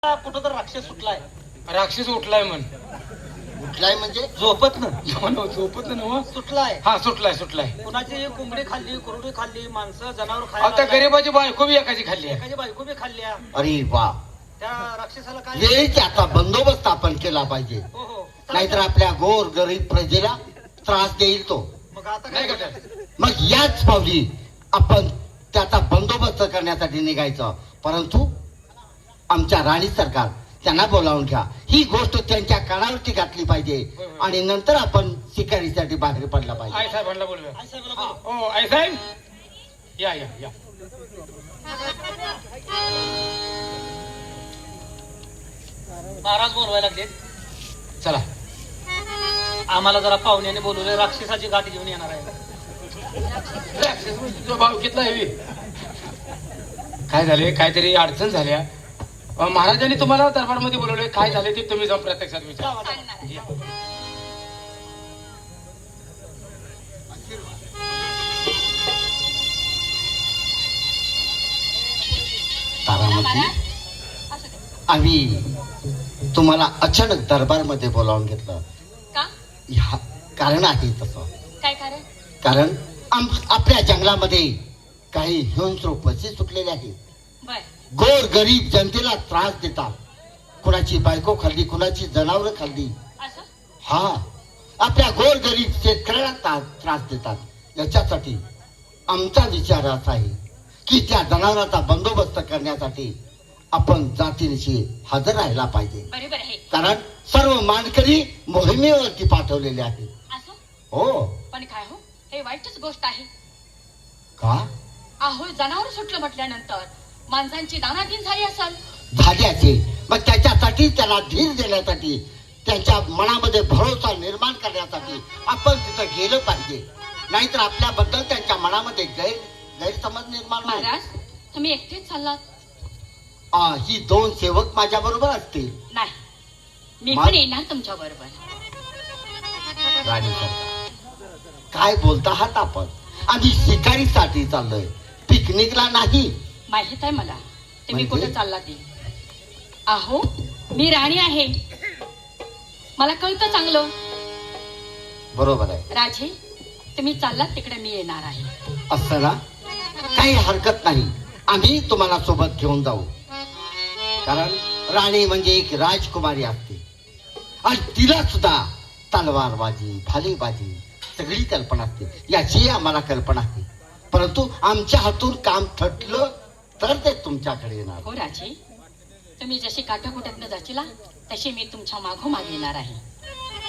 कुठं तर राक्षस सुटलाय. राक्षस उठलाय म्हण. उठलाय म्हणजे झोपत ना झोपत ना सुटलाय. हा सुटलाय. कुणाची कोंबडी खाल्ली, कुरडी खाल्ली, माणसं जनावर आता खायला गरीबाची बायको बी एकाची खाल्ली आहे. एखादी बायको बी खाल्ल्या. अरे वा, त्या राक्षसाला काय वेळीच आता बंदोबस्त आपण केला पाहिजे, हो हो नाहीतर आपल्या गोर गरीब प्रजेला त्रास देईल तो. मग आता नाही काय का करायचं? मग याच पावली आपण त्याचा बंदोबस्त करण्यासाठी निघायचं. परंतु आमच्या राणी सरकार त्यांना बोलावून घ्या, ही गोष्ट त्यांच्या कानावरती घातली पाहिजे आणि नंतर आपण शिकारीसाठी बाहेर पडला पाहिजे. आई साहेबांना बोलूया. आई साहेबाला बोलव. हो आई साहेब, या या या. महाराज बोलवायला लागले. चला. आम्हाला जरा पाहुण्याने बोलवले, राक्षसाची गाठ घेऊन येणार आहे. राक्षस म्हणजे तुझा भाव घेतला आहे. काय झाले, काहीतरी अडचण झाल्या. महाराजांनी तुम्हाला दरबारमध्ये बोलवले, काय झाले ते तुम्ही जाऊन प्रत्यक्षात विचारा. या. तारामती, आम्ही तुम्हाला अचानक दरबारमध्ये बोलावून घेतलं. का? ह्या कारण आहे तसं. काय कारण? कारण आपल्या जंगलामध्ये काही हिंस्र पक्षी सुटलेले आहेत. बर. गोर गरीब जनतेला त्रास देतात. कुणाची बायको खाल्ली, कुणाची जनावरं खाल्ली. असं? हा, आपल्या गोर गरीब शेतकऱ्याला त्रास देतात. याच्यासाठी आमचा विचार असा आहे की त्या जनावरांचा बंदोबस्त करण्यासाठी आपण जातीनिशी हजर राहायला पाहिजे. बरोबर आहे. कारण सर्व मानकरी मोहिमेवरती पाठवलेले आहेत. असं? हो. पण काय हो, हे वाईटच गोष्ट आहे. का? अहो, जनावर सुटलं म्हटल्यानंतर माणसांची दानादीन झाली असेल. झाले असेल, मग त्याच्यासाठी त्याला धीर देण्यासाठी, त्यांच्या मनामध्ये भरोसा निर्माण करण्यासाठी आपण तिथं गेलं पाहिजे. नाहीतर आपल्याबद्दल त्यांच्या मनामध्ये गैरसमज निर्माण होईल. महाराज, तुम्ही एकटेच चाललात? ही दोन सेवक माझ्या बरोबर असतील. नाही, मी मा- पण येणार तुमच्या बरोबर. राणी सरकार, काय बोलता आहात आपण? आम्ही शिकारीसाठी चाललोय, पिकनिकला नाही. माहित आहे मला तुम्ही म्हणजे? कुठे चालला ते. अहो, मी राणी आहे, मला कळतं चांगलं. बरोबर आहे. राजे, तुम्ही चाललात तिकडे मी येणार आहे. असं ना, काही हरकत नाही. आम्ही तुम्हाला सोबत घेऊन जाऊ. कारण राणी म्हणजे एक राजकुमारी असते आणि तिला सुद्धा तलवारबाजी, भालेबाजी सगळी कल्पना असते. याची आम्हाला कल्पना आहे. परंतु आमच्या हातून काम थटलं तर ते तुमच्याकडे येणार. हो राजे, तुम्ही जशी काठाकुट्यातनं जाशीला तशी मी तुमच्या मागोमाग येणार आहे.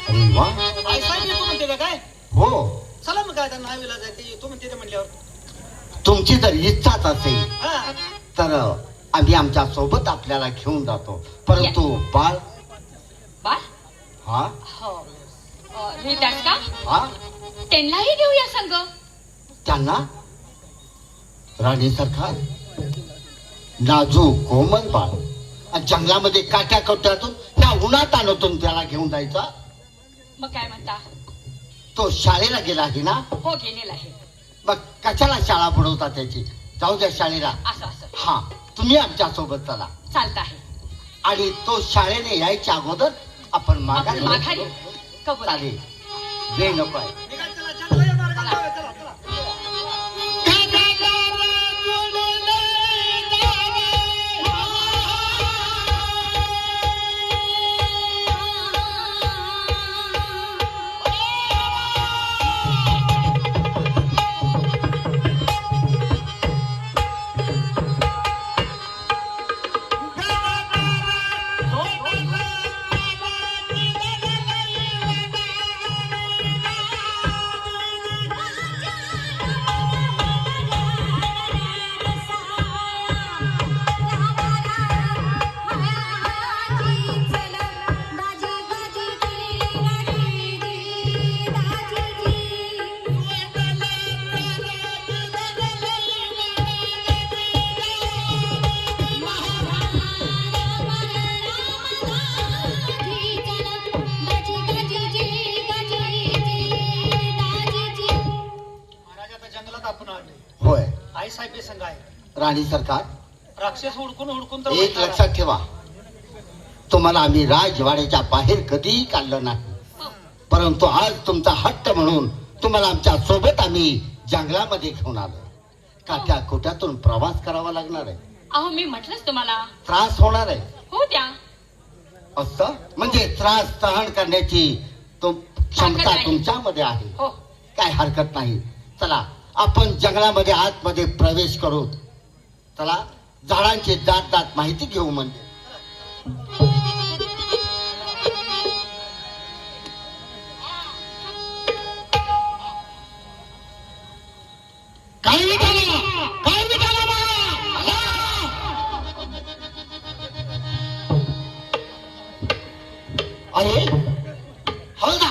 अरे वा. आई साहेब येतो म्हणते का काय? हो, चला मग काय त्यांना विला जायचं, येतो म्हणते ते म्हणल्यावर. तुमची जर इच्छाच असेल हा, तर आम्ही आमच्या सोबत आपल्याला घेऊन जातो. परंतु बाळ, बाळ? हा हो. हे त्याच का? हा, त्यांनाही घेऊया संग. त्यांना? राणी सरकार, नाजूक कोमल बाळ आणि जंगलामध्ये काट्या कट्यातून त्या उन्हात आणतून त्याला घेऊन जायचा. मग काय म्हणता? तो शाळेला गेला आहे ना? हो, गेलेला आहे. मग कशाला शाळा बुडवता त्याची? जाऊ द्या शाळेला. असं असं हा, तुम्ही आमच्या सोबत चला चालत आहे. आणि तो शाळेने यायच्या अगोदर आपण माघारी आपण माघारी कबूल. चालेल. वेळ नको आहे. निघा, चला, जंगला या मार्गाने जाऊया, चला, चला. होय. आई साहेब संघ आहे. राणी सरकार, राक्षस हुडकून हुडकून तर एक वैताग लक्षात ठेवा, तुम्हाला आम्ही राजवाड्याच्या बाहेर कधीही काढलं नाही, परंतु आज तुमचा हट्ट म्हणून तुम्हाला आमच्या सोबत आम्ही जंगलामध्ये घेऊन आलो. काट्या कोट्यातून प्रवास करावा लागणार आहे, अहो मी म्हटलंच तुम्हाला. त्रास होणार आहे. हो द्या. असं म्हणजे त्रास सहन करण्याची क्षमता आहे. तुमच्यामध्ये आहे. हो. काय हरकत नाही. चला आपण जंगलामध्ये आतमध्ये प्रवेश करू. चला झाडांची जात जात माहिती घेऊ. म्हणजे काय निघाला? काय निघाला मला? अरे हो ना.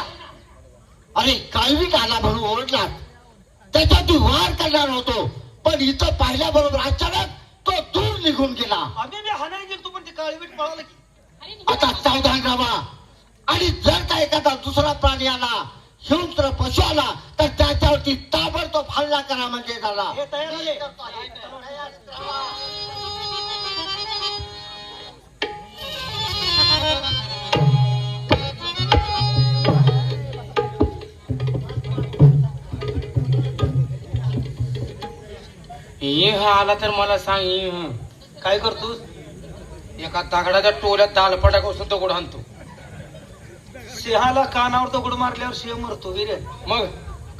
अरे काळवीट आला म्हणून ओरडला, त्याच्यात वार करणार होतो, पण इथं पाहिल्याबरोबर अचानक तो दूर निघून गेला. आम्ही बी हाणायला गेलो पण ते काळवीट पळाला की. अरे आता सावधान राहा. आणि जर का एखादा दुसरा प्राणी आला, हिंस्र पशु आला, तर त्याच्यावरती ताबडतोब हल्ला करा म्हणजे झाला. हे तयार झाले. ये हा आला तर मला सांग. ये हा. काय करतोस? एका दगडाच्या टोल्यात दालपटा कसून दगड आणतो. सिंहाला कानावर दगड मारल्यावर सिंह मरतो वीर. मग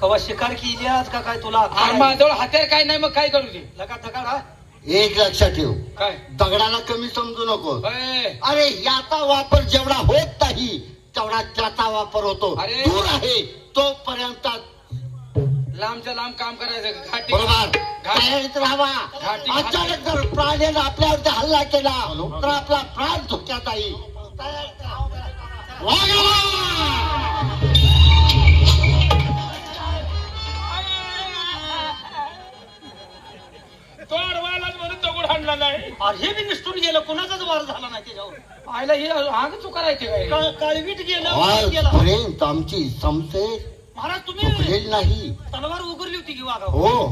कवा शिकार केली आज का काय तुला? माझ्याजवळ हत्यार काय नाही, मग काय करू दे. लगा दगड हा. एक लक्षात ठेव, काय दगडाला कमी समजू नको. अय, अरे याचा वापर जेवढा होत नाही तेवढा त्याचा वापर होतो. अरे. दूर आहे तोपर्यंत लांबच्या लांब काम करायचं. घाटी बरोबर घाटी तयारीत राहावा. घाटी- अचानक जर प्राण्यानं आपल्यावरती हल्ला केला तर आपला प्राण धोक्यात येईल. तो अडवायलाच म्हणून दगड आणला नाही. अरे हे बी निष्ठून गेलं, कुणाचाच वार झाला नाही त्याच्यावर. आयला हे आग चुका राहते काय. काळवीट गेलं, वार गेला. आजपर्यंत आमची संशय महाराज तुम्ही चुकलेली नाही. तलवार उघडली होती की वाघा? हो,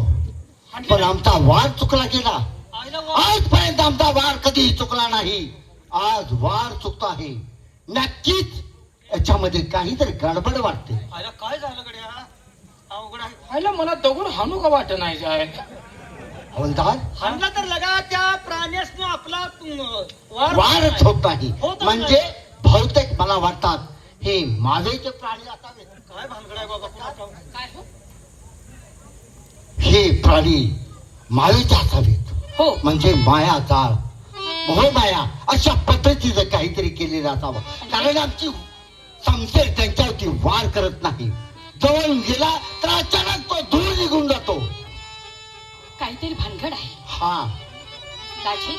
पण आमचा वार चुकला गेला. आईला वार. आजपर्यंत आमचा वार कधीही चुकला नाही. आज वार चुकतो आहे. नक्कीच याच्यामध्ये काहीतरी गडबड वाटते. आईला काय झालं गड्या? अवघड आहे. आयला मला दगड हाणू का वाट नाही जाय. हवलदार हाणला तर लगा त्या प्राण्यासने आपला वार वारच होत नाही. होतच म्हणजे नाही. बहुतेक मला वाटतात हे मावेचे प्राणी असावेत. काय भानगड आहे बाबा कुणा ठाऊक. काय हो? हे प्राणी मावेचे असावेत. हो. म्हणजे माया जाळ, मोहमाया अशा पद्धतीचं काहीतरी केलेलं असावं. कारण आमची संशय त्यांच्यावरती वार करत नाही. जवळ गेला तर अचानक तो दूर निघून जातो. काहीतरी भानगड आहे. हा दाजी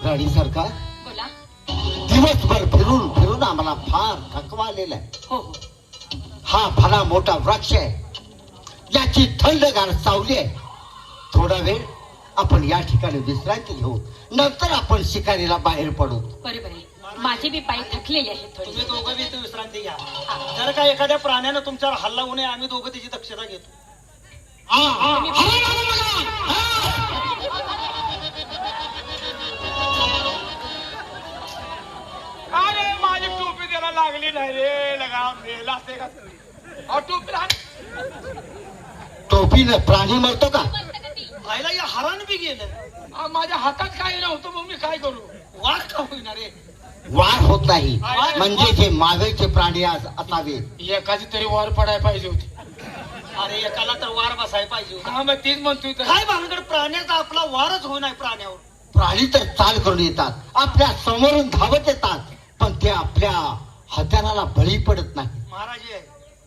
राणी सरकार, बोला. दिवसभर फिरून फिरून आम्हाला फार थकवा आलेला आहे. हो हो. हा भला मोठा वृक्ष आहे, याची थंडगार सावली आहे. थोडा वेळ आपण या ठिकाणी विश्रांती घेऊ, नंतर आपण शिकारीला बाहेर पडू. बरोबर आहे. माझे बी पाय थकलेले आहेत तुम्ही थोडे. दोघं बी इथं विश्रांती घ्या. जर का एखाद्या प्राण्यानं तुमच्यावर हल्ला होऊ नये, आम्ही दोघं त्याची दक्षता घेतो. अरे माझी टोपी त्याला लागली नाही रे. लगा मेला असते का. अहो, टोपी टोपीनं प्राणी मरतो का? आईला या हरण बी गेलं. माझ्या हातात काही नव्हतं, मग मी काय करू. वाघ का होईना रे? वार होत नाही. म्हणजे जे मावेचे प्राणी असावे. एकाची तरी वार पडायला पाहिजे होती. अरे एकाला तर वार बसायला पाहिजे होता. हा मग तीच म्हणतोय तर. काय भानगड? प्राण्याचा आपला वारच होईना प्राण्यावर. प्राणी तर चाल करून येतात, आपल्या समोरून धावत येतात, पण ते आपल्या हत्याराला बळी पडत नाही. महाराज हे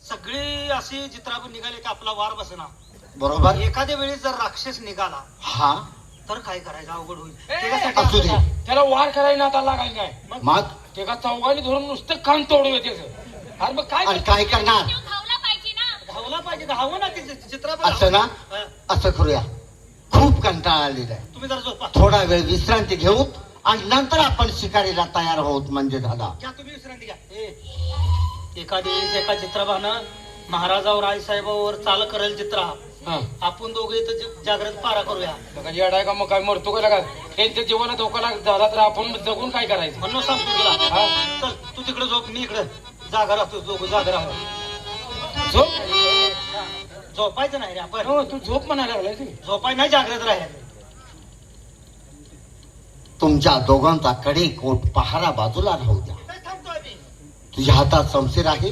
सगळे असे चित्रावर निघाले की आपला वार बसना. बरोबर. एखाद्या वेळी जर राक्षस निघाला हा तर काय करायचं? अवघड होईल. ए, असू दे. त्याला वार करायला आता लागायला नाही. मग ते का चौघांनी धरून नुसतं कान तोडू त्याचं. अरे मग काय आणि काय करणार? धावला पाहिजे ना. धावला पाहिजे. धावं ना ते चित्रावर. असं ना, असं करूया. खूप कंटाळा आलेला आहे. तुम्ही जरा झोपा. थोडा वेळ विश्रांती घेऊ आणि नंतर आपण शिकारीला तयार आहोत म्हणजे झाला. घ्या तुम्ही विश्रांती घ्या. एखादी वेळेस एका चित्रभानं महाराजावर आईसाहेबावर चाल करेल चित्रा हा. आपण दोघे इथं जागृत पारा करूया. लगा येडाय का मग काय मरतो का लगा त्यांच्या जीवाला धोका झाला तर आपण जगून काय करायचं म्हणून सांगतो तुला. हा? चल तू तिकडे झोप, मी इकडे जागा राहतो. दोघं जागा राहतो. झोप झोपायचं नाही रे आपण. हो, तू झोप म्हणायला लागलाय तू. झोपाय नाही, जागृत राहायचं. तुमच्या दोघांचा कडे कोट पहारा बाजूला राहू द्या. काय थांबतोय मी? तुझ्या हातात शमशीर आहे.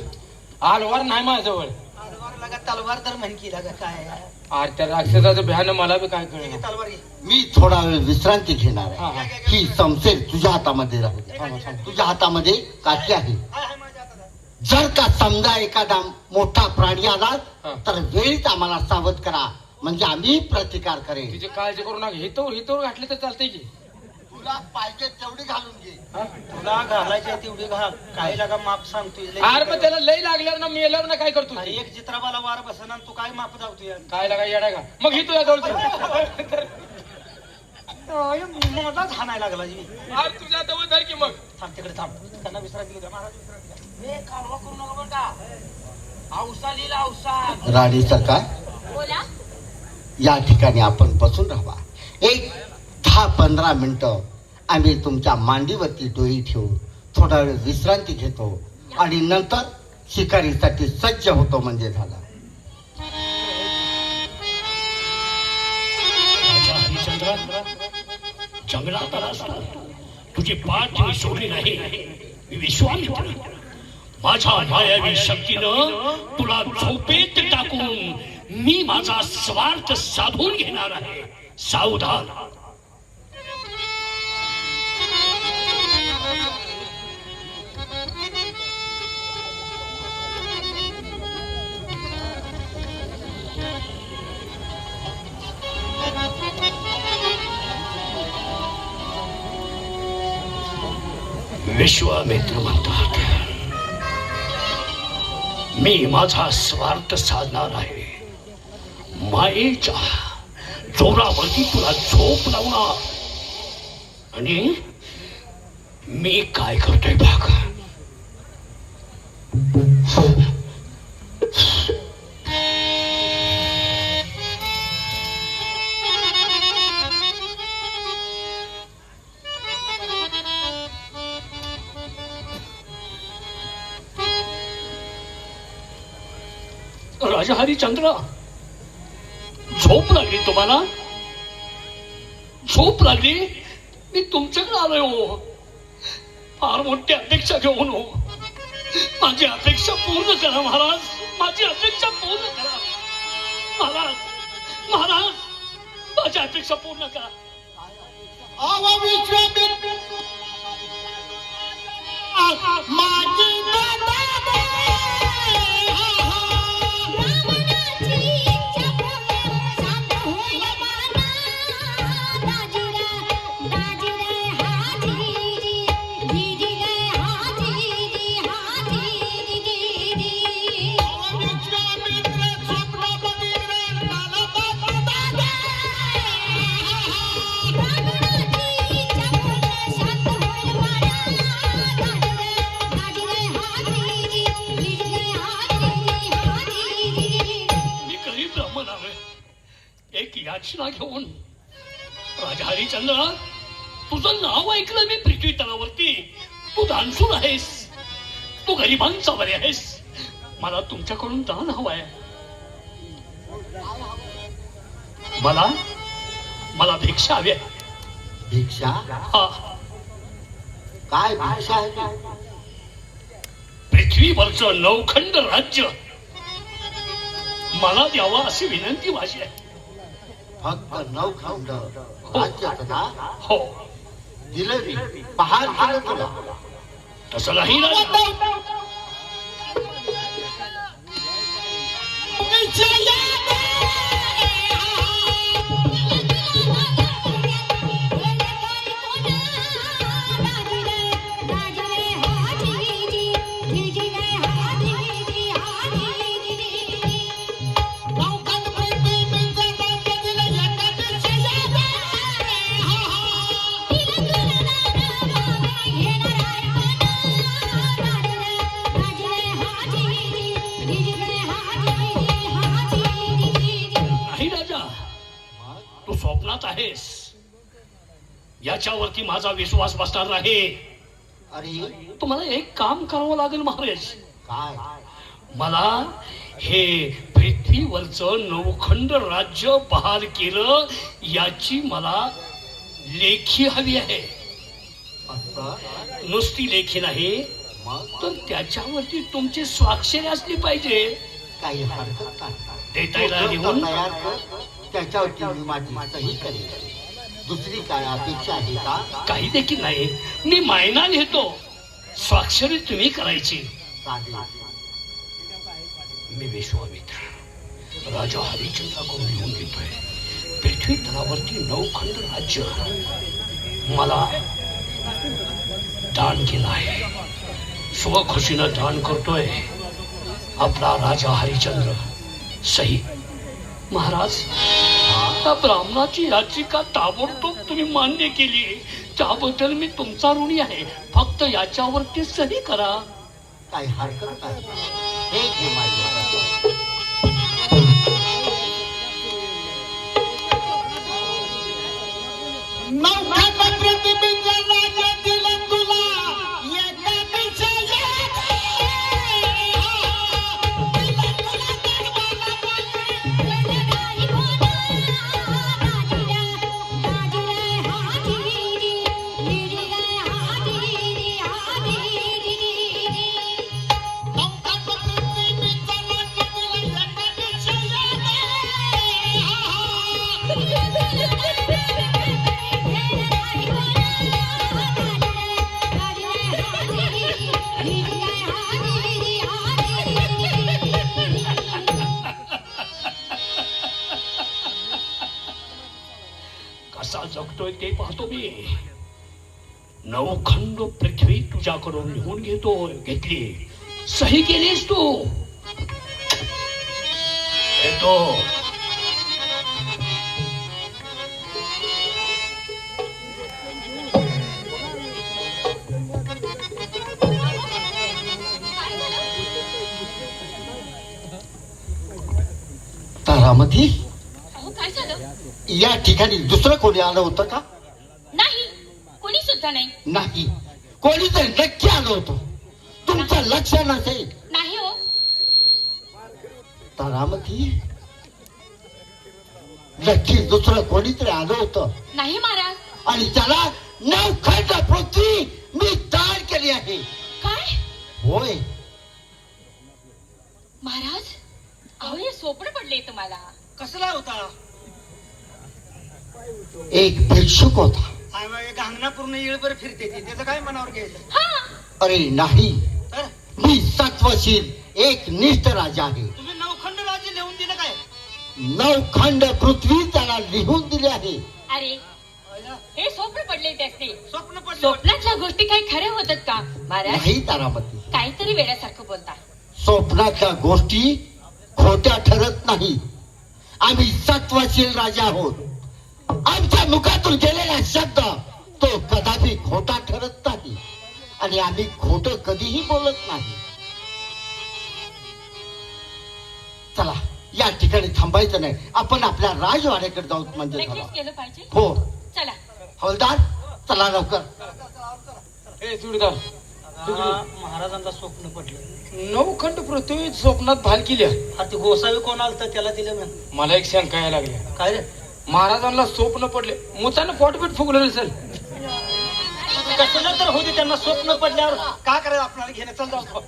आलवार नाही माझ्याजवळ. तलवार लागा, तलवार तर म्हणकी लागा. काय अरे त्या राक्षसाचं भ्यान मला बी काय घे कळलं तलवार घे. मी थोडा वेळ विश्रांती घेणार हा, आहे. हा. ही शमशीर तुझ्या हातामध्ये राहू द्या. तुझ्या हातामध्ये काठी आहे. हाय माझ्या हातात आहे. जर का समजा एखादा मोठा प्राणी आला हा. तर वेळीच आम्हाला सावध करा, म्हणजे आम्ही प्रतिकार करेल. तिची काळजी करू नका. हितोर घातले तर चालतंय की. तुला पाहिजे तेवढी घालून घे. हा? तुला घालायची आहे तेवढी घाल. काय लागा माप सांगतोय लय. अरे मग त्याला लई लागल्यावर ना मेल्यावर ना काय करतो अरे ती? एक चित्राबाला वार बसना आणि तू काय माप धावतोय? काय लागा येडा का मग ही तुझ्या जवळ मलाच हाणायला लागला जी. अरे तुझ्या जवळ धर की मग. थांब तिकडे थांब. त्यांना विश्रांती घेऊ द्या. महाराज विश्रांती घ्या. कालवा करू नका बरं का. औसा लिहिला औसा. राणी सरकार, बोला. या ठिकाणी आपण बसून राहा. एक 10-15 मिनिटं आम्ही तुमच्या मांडीवरती डोई ठेवू, थोडा वेळ विश्रांती घेतो आणि नंतर शिकारीसाठी सज्ज होतो म्हणजे झाला. राजा हरिश्चंद्र, जंगलात आलास तू. तुझी पाठ मी सोडली नाही. मी विश्वामित्र माझ्या मायावी शक्तीनं तुला झोपेत टाकून मी माझा स्वार्थ साधून घेणार आहे. सावधान. विश्वामित्र म्हणतात मी माझा स्वार्थ साधणार आहे. मायेच्या जोरावरती तुला झोप लावणार आणि मी काय करतोय बघ. राजा हरिश्चंद्र, झोप लागली तुम्हाला? झोप लागली? मी तुमच्याकडे आलोय हो. फार मोठी अपेक्षा घेऊन हो. माझी अपेक्षा पूर्ण करा महाराज. माझी अपेक्षा पूर्ण करा महाराज. महाराज माझी अपेक्षा पूर्ण करा. एक याचना घेऊन राजा हरिश्चंद्र, तुझं नाव ऐकलं मी पृथ्वी तलावरती. तू दानशूर आहेस, तू गरिबांचा बरे आहेस. मला तुमच्याकडून दान हवंय. मला भिक्षा हवी आहे. भिक्षा? हा, काय भिक्षा आहे काय? पृथ्वीवरचं नवखंड राज्य मला द्यावा अशी विनंती माझी आहे. फक्त 9 खंड राज्यात ना? हो. दिलं रे, पहार केलं तुला. तसं नाही राजा. आहेस याच्यावरती माझा विश्वास बसणार नाही. अरे तुम्हाला एक काम करावं लागेल महाराज. काय? मला हे पृथ्वीवरचं नवखंड राज्य बहाल केलं याची मला लेखी हवी आहे. असं? नुसती लेखी नाही मग तर त्याच्यावरती तुमची स्वाक्षरी असली पाहिजे. काही हरकत नाही. देता येईल तू लिहून? तयार कर, त्याच्यावरती मी माझी सही करेन. दुसरी काय अपेक्षा आहे का? काही देखील नाही. मी मायना लिहितो, स्वाक्षरी तुम्ही करायची. चालेल. मी विश्वामित्र राजा हरिश्चंद्राकडून लिहून घेतोय. पृथ्वी तलावरती नवखंड राज्य मला दान केलं आहे. स्वखुशीनं दान करतोय आपला राजा हरिश्चंद्र. सही. महाराज, त्या ब्राह्मणाची याचिका ताबडतोब तुम्ही मान्य केली त्याबद्दल मी तुमचा ऋणी आहे. फक्त याच्यावरती सही करा. काही हरकत नाही. हे घे माझे. कसा जगतोय ते पाहतो मी. नवखंड पृथ्वी तुझ्याकडून लिहून घेतली. सही केलीस तू. येतो. तारामती, अहो काय झालं? या ठिकाणी दुसरं कोणी आलं होतं का? नाही, कोणी सुद्धा नाही. नाही. कोणी तर नक्की आलं होतं. तुमचं लक्ष नसेल. नाही हो. तारामती, नक्की दुसरं कोणीतरी आलं होतं नाही महाराज. आणि त्याला नवखंड पृथ्वी मी दान केली आहे. काय होय. महाराज? अहो हे स्वप्न पडले तुम्हाला. कसला होता? एक भिक्षुक होता. गांगणा पूर्ण येळभर फिरते ती, त्याचं काय मनावर घ्यायचं? हा. अरे नाही, तर मी सत्वशील एक निष्ठ राजा आहे. तुम्ही नवखंड राज्य लिहून दिलं काय? नवखंड पृथ्वी त्याला लिहून दिली आहे. अरे हे स्वप्न पडले त्याचे. स्वप्न पडलं. स्वप्नातल्या गोष्टी काही खऱ्या होतात का महाराज? नाही तारामती, काहीतरी वेड्यासारखं बोलता. स्वप्नातल्या गोष्टी खोट्या ठरत नाही. आम्ही सत्वशील राजा आहोत. आमच्या मुखातून गेलेला शब्द तो कदापि खोटा ठरत नाही आणि आम्ही खोटं कधीही बोलत नाही. चला, या ठिकाणी थांबायचं नाही. आपण आपल्या राजवाड्याकडे जाऊ म्हणजे झालं. नक्कीच केलं पाहिजे. हो. चला. हवलदार, चला लवकर. हे जोडीदार, महाराजांना स्वप्न पडलं. नवखंड पृथ्वी स्वप्नात भाल केली. ते गोसावी कोण आलं तर त्याला दिलं म्हण. मला एक शंका यायला लागली. काय रे? महाराजांना स्वप्न पडले, मुतानं पोटपीट फुगलं नसेल. कसलं तर होते, त्यांना स्वप्न पडल्यावर का करायचं आपल्याला घेणं? चल जाऊ.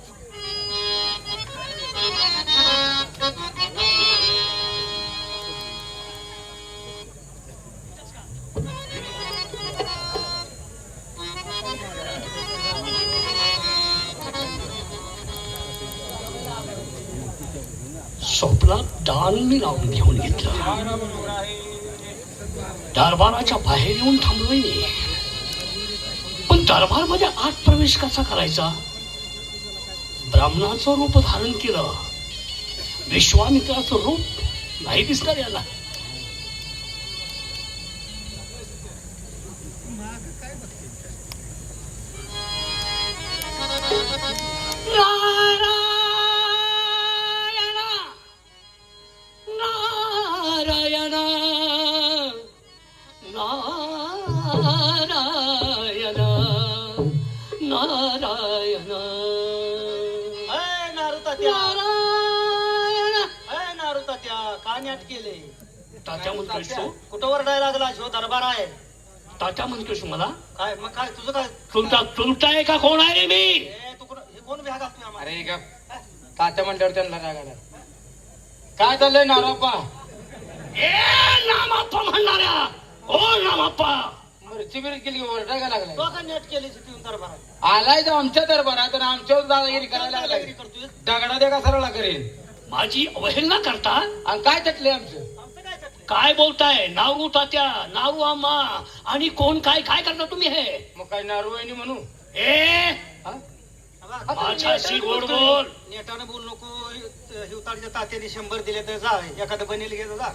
स्वप्नात दान मी लावून घेऊन घेतलं. दरबाराच्या बाहेर येऊन थांबलोय मी. पण दरबारमध्ये आत प्रवेश कसा करायचा? ब्राह्मणाचं रूप धारण केलं. विश्वामित्राचं रूप नाही दिसणार याला. नारायण अय नारू तात्या नारायण. अय नारू तात्या काय नाट केले तात्या म्हणतोयस तू? कुठं वरडायला लागला जो दरबार आहे तात्या म्हणतोयस मला? काय मग काय तुझं काय चुलता आहे का कोण आहे रे मी? ए, तू कुठं हे कोण भ्या घालतोय आम्हाला अरे का तात्या म्हणल्यावर त्यांना राग आला. काय चाललंय नाराप्पा? ए नामाप्पा म्हणणाऱ्या, ओ नामाप्पा. मिरची बिरची केली ओरडा का लागलाय? तो का नाट केले तिथून दरबारात आलाय तर आमच्या दरबारात आणि आमच्यावर दादागिरी करायला लागलाय. दादागिरी करतोय दगडा दे का सरळा करेल. माझी अवहेलना करता? आणि काय चटले आमचं? आमचं काय चटलं? काय बोलताय? नारू तात्या, नारू आम्हा आणि कोण काय काय करता तुम्ही हे? मग काय नारू वहिनी म्हणू? ए हा? आता माझ्याशी नेटानं गोड बोलतोय. बोल. नेटानं बोल नको हिवताडच्या तात्याने 100 दिले तर जा एखादं बनेल घे जा